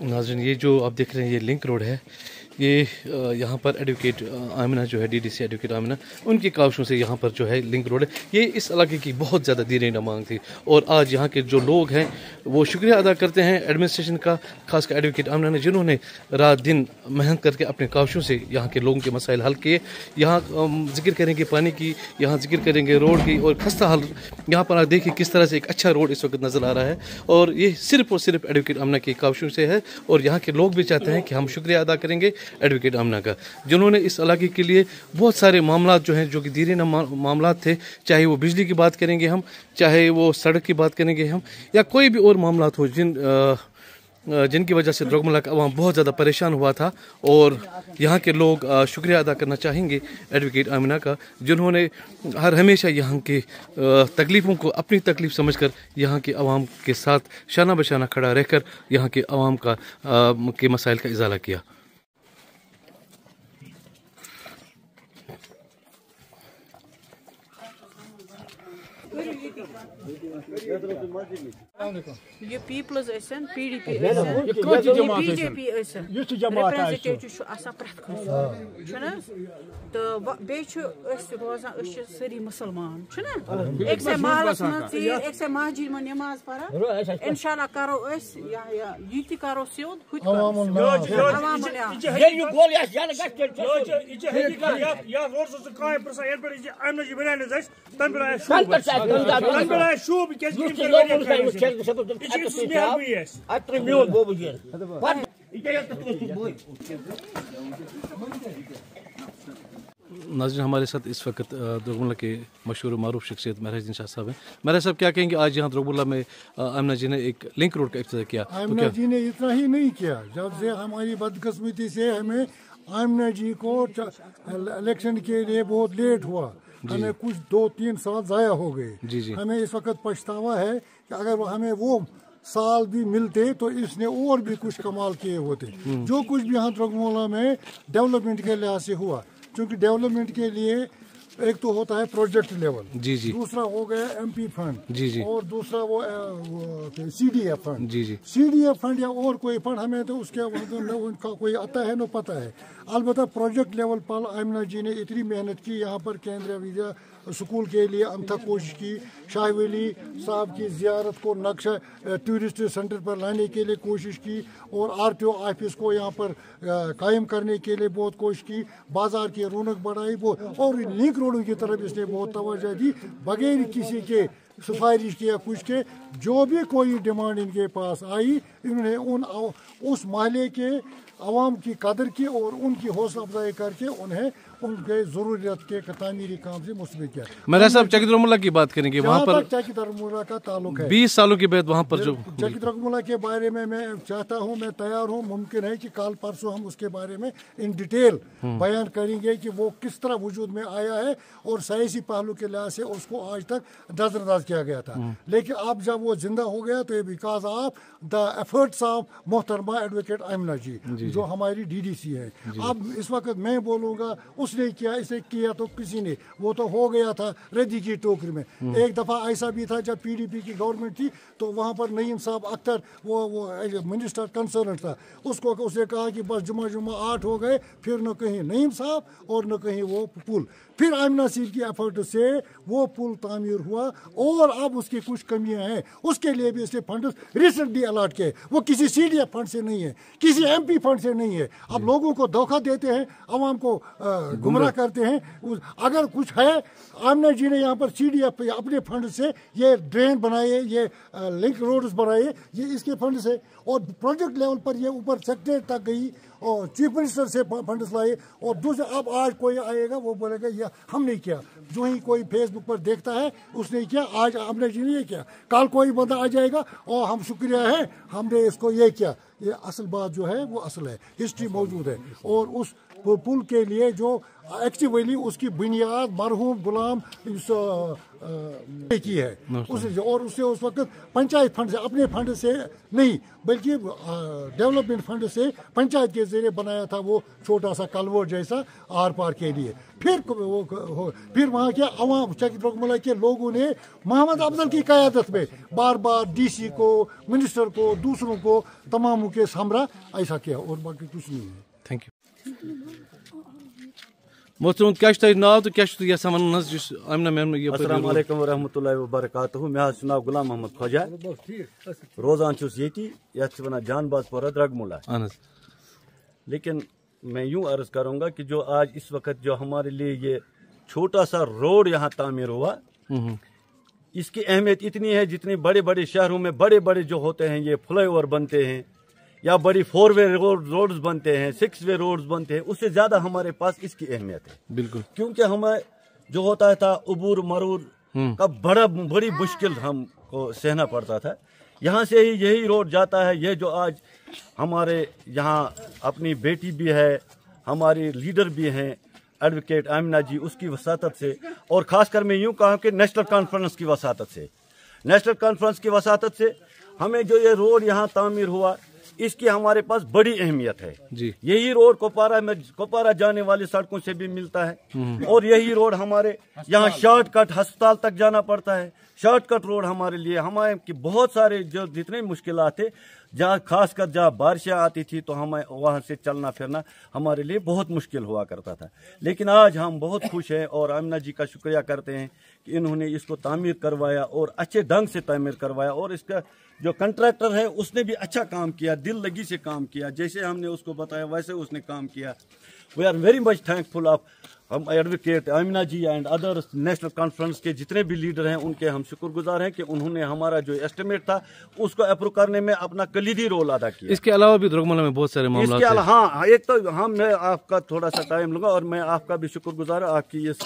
नाज़रीन, ये जो आप देख रहे हैं ये लिंक रोड है। ये यहाँ पर एडवोकेट आमिना जो है डीडीसी एडवोकेट आमिना उनकी काविशों से यहाँ पर जो है लिंक रोड है। ये इस इलाके की बहुत ज़्यादा दीन मांग थी और आज यहाँ के जो लोग हैं वो शुक्रिया अदा करते हैं एडमिनिस्ट्रेशन का, खासकर एडवोकेट आमिना ने, जिन्होंने रात दिन मेहनत करके अपने काविशों से यहाँ के लोगों के मसाइल हल किए। यहाँ जिक्र करेंगे पानी की, यहाँ जिक्र करेंगे रोड की और खस्ता हाल। यहाँ पर आप देखिए किस तरह से एक अच्छा रोड इस वक्त नज़र आ रहा है और ये सिर्फ और सिर्फ एडवोकेट आमिना की काविशों से है। और यहाँ के लोग भी चाहते हैं कि हम शुक्रिया अदा करेंगे एडवोकेट आमिना का, जिन्होंने इस इलाके के लिए बहुत सारे मामला जो हैं, जो कि दीन मामला थे, चाहे वो बिजली की बात करेंगे हम, चाहे वो सड़क की बात करेंगे हम, या कोई भी और मामला हो जिनकी वजह से द्रोगमला का अवाम बहुत ज़्यादा परेशान हुआ था। और यहाँ के लोग शुक्रिया अदा करना चाहेंगे एडवोकेट आमिना का, जिन्होंने हर हमेशा यहाँ के तकलीफ़ों को अपनी तकलीफ़ समझकर यहाँ के अवाम के साथ शाना बशाना खड़ा रहकर यहाँ के अवाम का के मसाइल का इजाला किया। ये पीपल्स ऐसन पीडीपी ऐसन बीजेपी ऐसन रिप्रेजेंटेटिव आसान प्रत खना तो रोजान सारी मुसलमान एक से महलस मज एक से मस्जिद में नमाज पढ़ा इंशाल्लाह करो ये करो सियोद नाज़रीन, हमारे साथ इस वक्त द्रोगमला के मशहूर मारूफ शख्सियत महराज शाह साहब हैं। महराज साहब, क्या कहेंगे? आज यहाँ द्रोगमला में आमिना जी ने एक लिंक रोड का इफ्तिताह किया। आमिना जी ने इतना ही नहीं किया, जब से हमारी बदकिस्मती से हमें आमिना जी को इलेक्शन के लिए बहुत लेट हुआ, हमें कुछ 2-3 साल ज़ाया हो गए। हमें इस वक्त पछतावा है कि अगर हमें वो साल भी मिलते तो इसने और भी कुछ कमाल किए होते। जो कुछ भी यहाँ द्रोगमला में डेवलपमेंट के लिहाज से हुआ, क्योंकि डेवलपमेंट के लिए एक तो होता है प्रोजेक्ट लेवल, दूसरा हो गया एमपी फंड, और दूसरा वो सीडीएफ फंड। सीडीएफ फंड या और कोई फंड हमें तो उसके उनका कोई आता है न पता है। अलबत्ता प्रोजेक्ट लेवल पर आमिना जी ने इतनी मेहनत की, यहाँ पर केंद्रीय विद्या स्कूल के लिए अनथक कोशिश की, शाह वली साहब की ज़ियारत को नक्शा टूरिस्ट सेंटर पर लाने के लिए कोशिश की, और आरटीओ ऑफिस को यहाँ पर कायम करने के लिए बहुत कोशिश की, बाज़ार की रौनक बढ़ाई, और लिंक रोडों की तरफ इसने बहुत तवज्जो दी, बगैर किसी के सिफारिश किया कुछ के। जो भी कोई डिमांड इनके पास आई, इन्होंने उस महल्ले के आवाम की कदर की और उनकी हौसला अफजाई करके उन्हें उनके ज़रूरत के तामीरी काम से मुस्तफ़िद किया। मेरा साहब, चकी द्रोगमला की बात करेंगे, वहाँ पर चकी द्रोगमला का ताल्लुक है। 20 सालों के बाद वहाँ पर जो चकी द्रोगमला के बारे में मैं चाहता हूँ, मैं तैयार हूँ, मुमकिन है कि कल परसों हम उसके बारे में इन डिटेल बयान करेंगे कि वो किस तरह वजूद में आया है और सियासी पहलू के लिहाज से उसको आज तक नजरअंदाज किया गया था। लेकिन अब जब वो जिंदा हो गया तो ये because of the efforts of मोहतरमा एडवोकेट आमिना जी, जो हमारी डीडीसी है। अब इस वक्त मैं बोलूँगा उसने किया, इसे किया तो किसी ने, वो तो हो गया था रद्दी की टोकरी में। एक दफ़ा ऐसा भी था जब पीडीपी की गवर्नमेंट थी तो वहाँ पर नईम साहब अख्तर वो मिनिस्टर कंसर्न था, उसने कहा कि बस जुमा 8 हो गए, फिर न कहीं नईम साहब और न कहीं वो पुल। फिर आमिना सील की एफर्ट से वो पुल तामीर हुआ और अब उसकी कुछ कमियां हैं, उसके लिए भी इसने फंड रिसेंटली अलॉट किए। वो किसी सीडीएफ फंड से नहीं है, किसी एमपी फंड से नहीं है। अब लोगों को धोखा देते हैं, आवाम को गुमराह करते हैं। अगर कुछ है, आमिना जी ने यहाँ पर सीडीएफ अपने फंड से ये ड्रेन बनाए, ये लिंक रोड्स बनाए, ये इसके फंड से, और प्रोजेक्ट लेवल पर ये ऊपर सेक्रेटरी तक गई और चीफ मिनिस्टर से फंड्स लाए। और दूसरे अब आज कोई आएगा वो बोलेगा ये हमने किया, जो ही कोई फेसबुक पर देखता है उसने किया, आज हमने जी ने ये किया, कल कोई बंदा आ जाएगा और हम शुक्रिया है हमने इसको ये किया। ये असल बात जो है वो असल है, हिस्ट्री मौजूद है। और उस पुल के लिए जो एक्चुअली उसकी बुनियाद मरहूम गुलाम की है और उससे उस वक्त पंचायत फंड से, अपने फंड से नहीं बल्कि डेवलपमेंट फंड से पंचायत के जरिए बनाया था वो छोटा सा कलवर्ट जैसा आर पार के लिए। फिर वहाँ के अवाम चक द्रगमुला के लोगों ने मोहम्मद अफजल की क़यादत में बार बार DC को, मिनिस्टर को, दूसरों को तमामों के हमरा ऐसा किया और बाकी कुछ नहीं है। थैंक यू मोहतरम, क्या नाव तो क्या यसान वन आमिना मैम? अस्सलाम वालेकुम व रहमतुल्लाहि व बरकातहू। मे नाव गुलाम मोहम्मद ख्वाजा, रोजान ये वन जानबाजपोरा द्रगमुला। लेकिन मैं यूँ अर्ज करूँगा कि जो आज इस वक्त जो हमारे लिए ये छोटा सा रोड यहाँ तामीर हुआ, इसकी अहमियत इतनी है जितनी बड़े बड़े शहरों में बड़े बड़े जो होते हैं ये फ्लाईओवर बनते हैं या बड़ी 4-वे रोड्स बनते हैं, 6-वे रोड्स बनते हैं, उससे ज़्यादा हमारे पास इसकी अहमियत है। बिल्कुल, क्योंकि हमें जो होता था उबूर मरूर का बड़ी मुश्किल हमको सहना पड़ता था। यहाँ से ही यही रोड जाता है। ये जो आज हमारे यहाँ अपनी बेटी भी है, हमारी लीडर भी हैं एडवोकेट आमिना जी, उसकी वसातत से, और ख़ासकर मैं यूँ कहूँ कि नेशनल कॉन्फ्रेंस की वसातत से, नेशनल कॉन्फ्रेंस की वसातत से हमें जो ये रोड यहाँ तामीर हुआ, इसकी हमारे पास बड़ी अहमियत है जी। यही रोड कोपारा जाने वाली सड़कों से भी मिलता है और यही रोड हमारे यहाँ शॉर्टकट अस्पताल तक जाना पड़ता है। शॉर्टकट रोड हमारे लिए हमारे की बहुत सारे जो जितने मुश्किलात थे, जहाँ खासकर जहाँ बारिशें आती थी तो हमें वहाँ से चलना फिरना हमारे लिए बहुत मुश्किल हुआ करता था। लेकिन आज हम बहुत खुश हैं और आमिना जी का शुक्रिया करते हैं कि इन्होंने इसको तामीर करवाया और अच्छे ढंग से तामीर करवाया, और इसका जो कंट्रैक्टर है उसने भी अच्छा काम किया, दिल लगी से काम किया, जैसे हमने उसको बताया वैसे उसने काम किया। We are very much thankful of हम advocate Amina ji and others National Conference के जितने भी लीडर हैं, उनके हम शुक्रगुजार हैं कि उन्होंने हमारा जो एस्टिमेट था उसको अप्रूव करने में अपना कलीदी रोल अदा किया। इसके अलावा भी द्रगमुला में बहुत सारे मामला हैं। हाँ, एक तो मैं आपका थोड़ा सा टाइम लूँगा और मैं आपका भी शुक्रगुजार आपकी इस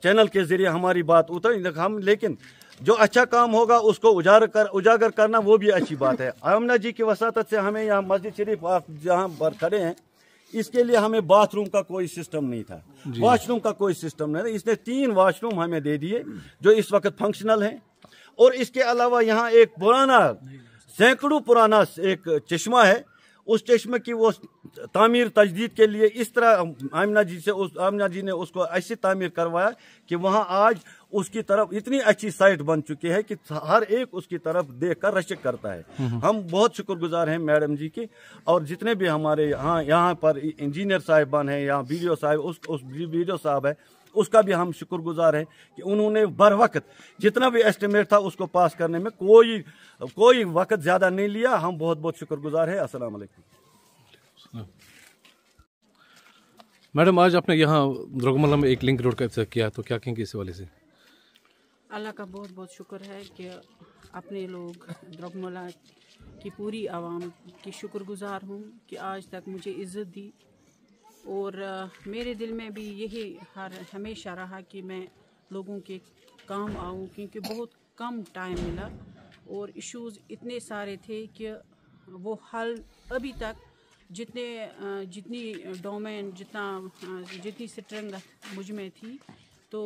चैनल के जरिए हमारी बात उतर हम, लेकिन जो अच्छा काम होगा उसको उजागर करना वो भी अच्छी बात है। आमिना जी की वसातत से हमें यहाँ मस्जिद शरीफ आप जहाँ पर खड़े हैं, इसके लिए हमें बाथरूम का कोई सिस्टम नहीं था, वॉशरूम का कोई सिस्टम नहीं था। इसने 3 वॉशरूम हमें दे दिए जो इस वक्त फंक्शनल हैं। और इसके अलावा यहाँ एक पुराना, सैकड़ों पुराना एक चश्मा है, उस चश्मे की वो तामीर तजदीद के लिए इस तरह आमिना जी ने उसको ऐसी तामीर करवाया कि वहाँ आज उसकी तरफ इतनी अच्छी साइट बन चुकी है कि हर एक उसकी तरफ देखकर रशक करता है। हम बहुत शुक्रगुजार हैं मैडम जी की, और जितने भी हमारे यहाँ पर इंजीनियर साहिबान हैं या BDO साहब, उस BDO साहब है उसका भी हम शुक्रगुजार हैं कि उन्होंने बर वक्त जितना भी एस्टिमेट था उसको पास करने में कोई वक्त ज़्यादा नहीं लिया। हम बहुत बहुत शुक्रगुजार हैं। अस्सलाम वालेकुम। मैडम, आज आपने यहाँ द्रगमुला में एक लिंक रोड का इफ्तिताह किया, तो क्या कहेंगे इस वाले से? अल्लाह का बहुत बहुत शुक्र है कि अपने लोग द्रगमुला की पूरी आवाम की शुक्रगुजार हूँ कि आज तक मुझे इज़्ज़त दी, और मेरे दिल में भी यही हमेशा रहा कि मैं लोगों के काम आऊँ, क्योंकि बहुत कम टाइम मिला और इश्यूज़ इतने सारे थे कि वो हल अभी तक जितनी डोमेन जितनी स्ट्रेंथ मुझ में थी, तो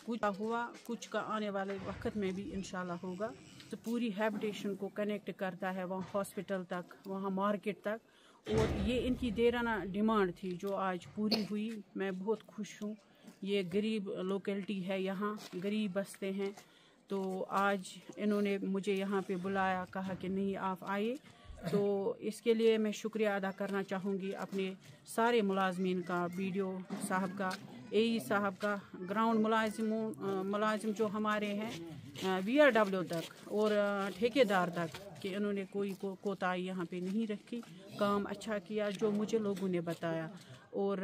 कुछ हुआ, कुछ का आने वाले वक्त में भी इंशाल्लाह होगा। तो पूरी हैबिटेशन को कनेक्ट करता है वहाँ हॉस्पिटल तक, वहाँ मार्केट तक, और ये इनकी देराना डिमांड थी जो आज पूरी हुई। मैं बहुत खुश हूँ। ये गरीब लोकेलिटी है, यहाँ गरीब बसते हैं, तो आज इन्होंने मुझे यहाँ पे बुलाया, कहा कि नहीं आप आइए, तो इसके लिए मैं शुक्रिया अदा करना चाहूँगी अपने सारे मुलाजमीन का, BDO साहब का, AE साहब का, ग्राउंड मुलाजिम जो हमारे हैं VRW तक और ठेकेदार तक, कि इन्होंने कोई कोताही यहाँ पे नहीं रखी, काम अच्छा किया जो मुझे लोगों ने बताया, और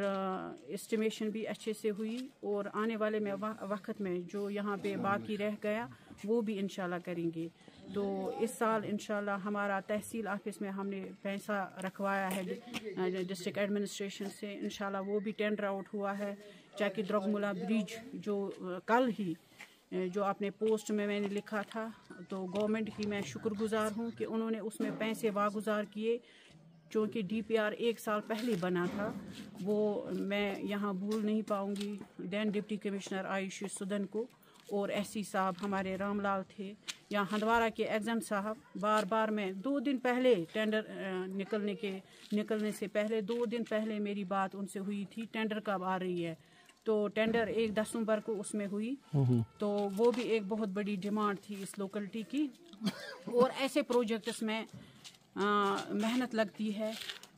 एस्टिमेशन भी अच्छे से हुई, और आने वाले में वक्त में जो यहाँ पे बाकी रह गया वो भी इंशाल्लाह करेंगे। तो इस साल इंशाल्लाह हमारा तहसील ऑफिस में हमने पैसा रखवाया है डिस्ट्रिक्ट एडमिनिस्ट्रेशन से, इंशाल्लाह वो भी टेंडर आउट हुआ है। चाहे द्रगमुला ब्रिज जो कल ही जो अपने पोस्ट में मैंने लिखा था, तो गवर्नमेंट की मैं शुक्रगुजार हूँ कि उन्होंने उसमें पैसे वागुजार किए, चूँकि DPR 1 साल पहले बना था, वो मैं यहाँ भूल नहीं पाऊँगी। Then deputy commissioner Ayush Sudan को और SC साहब हमारे रामलाल थे, या हंदवारा के एग्जाम साहब, बार बार मैं 2 दिन पहले टेंडर निकलने से पहले 2 दिन पहले मेरी बात उनसे हुई थी, टेंडर कब आ रही है। तो टेंडर 1 दिसंबर को उसमें हुई, तो वो भी एक बहुत बड़ी डिमांड थी इस लोकेलिटी की। और ऐसे प्रोजेक्ट्स में मेहनत लगती है,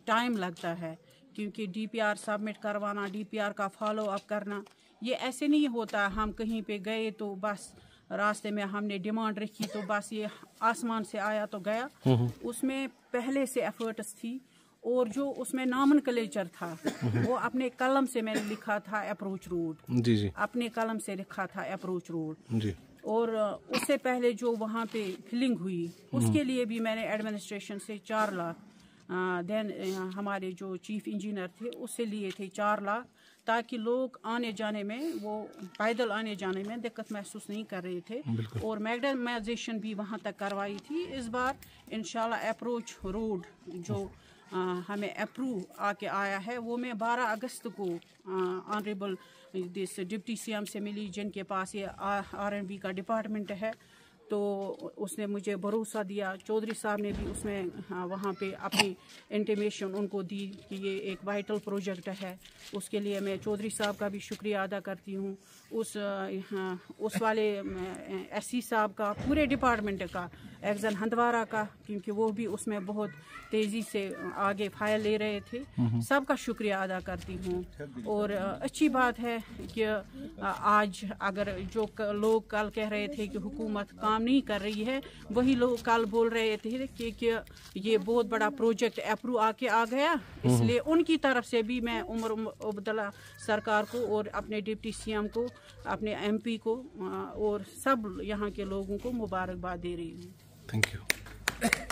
टाइम लगता है, क्योंकि DPR सबमिट करवाना, DPR का फॉलो अप करना, ये ऐसे नहीं होता हम कहीं पे गए तो बस रास्ते में हमने डिमांड रखी तो बस ये आसमान से आया तो गया। उसमें पहले से एफर्ट्स थी, और जो उसमें नॉमेनक्लेचर था वो अपने कलम से मैंने लिखा था अप्रोच रोड, जी, अपने कलम से लिखा था अप्रोच रोड जी। और उससे पहले जो वहाँ पे फिलिंग हुई उसके लिए भी मैंने एडमिनिस्ट्रेशन से 4 लाख, देन हमारे जो चीफ इंजीनियर थे उससे लिए थे 4 लाख, ताकि लोग आने जाने में, वो पैदल आने जाने में दिक्कत महसूस नहीं कर रहे थे। और मैग्नेटाइजेशन भी वहाँ तक करवाई थी। इस बार इंशाल्लाह अप्रोच रोड जो हमें अप्रूव आके आया है, वो मैं 12 अगस्त को ऑनरेबल दिस डिप्टी CM से मिली, जिनके पास ये R&B का डिपार्टमेंट है। तो उसने मुझे भरोसा दिया, चौधरी साहब ने भी उसमें वहाँ पे अपनी इंटीमेशन उनको दी कि ये एक वाइटल प्रोजेक्ट है। उसके लिए मैं चौधरी साहब का भी शुक्रिया अदा करती हूँ, उस वाले SC साहब का, पूरे डिपार्टमेंट का, एक्जन हंदवारा का, क्योंकि वो भी उसमें बहुत तेज़ी से आगे फाइल ले रहे थे। सबका शुक्रिया अदा करती हूँ। और अच्छी बात है कि आज अगर जो लोग कल कह रहे थे कि हुकूमत काम नहीं कर रही है, वही लोग कल बोल रहे थे कि ये बहुत बड़ा प्रोजेक्ट अप्रूव आके आ गया, इसलिए उनकी तरफ से भी मैं उमर अब्दुल्ला सरकार को और अपने डिप्टी CM को, अपने MP को और सब यहाँ के लोगों को मुबारकबाद दे रही हूँ। Thank you.